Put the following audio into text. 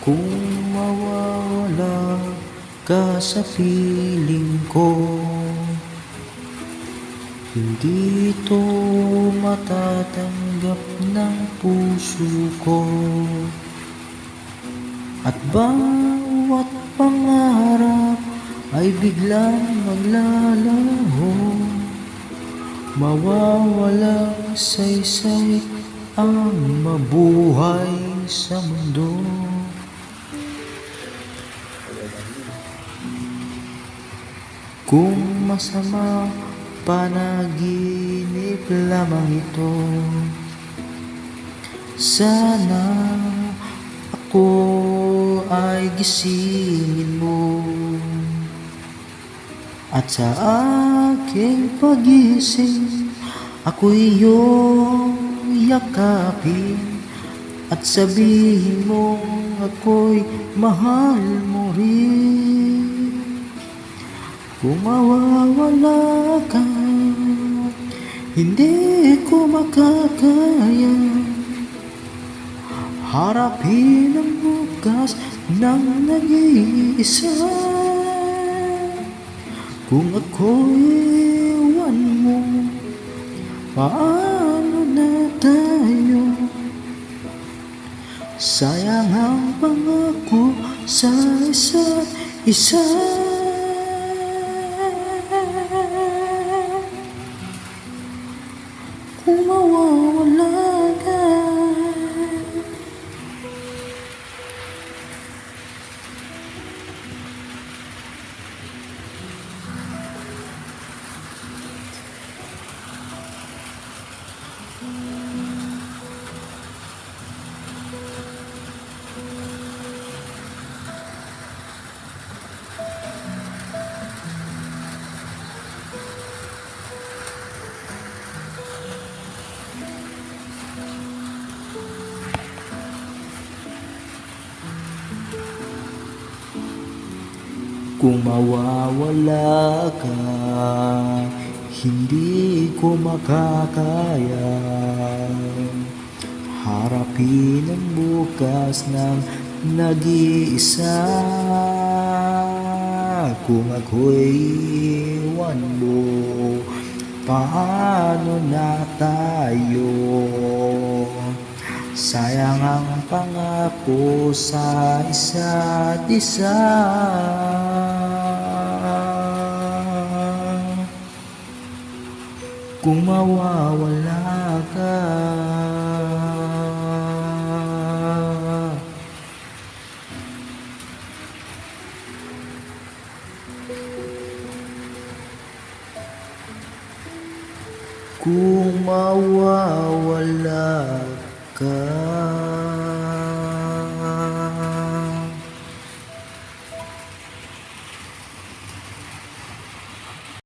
Kung mawawala ka sa piling ko, hindi ito matatanggap ng puso ko. At bawat pangarap ay biglang maglalaho, mawawalang saysay ang mabuhay sa mundo. Kung masama panaginip lamang ito, sana ako ay gisingin mo. At sa aking pagising, ako'y iyong yakapin at sabihin mo ako'y mahal mo rin. Kung mawawala ka, hindi ko makakaya harapin ang bukas ng nag-iisa. Kung ako'y iwan mo, paano na tayo? Sayang ang pangako sa isa't isa. Kung mawawala ka, kung mawawala ka, hindi ko makakaya harapin ang bukas ng nag-iisa. Kung ako'y iwan mo, paano na tayo? Sayang ang pangako sa isa't isa. Kung mawawala ka, kung mawawala ka.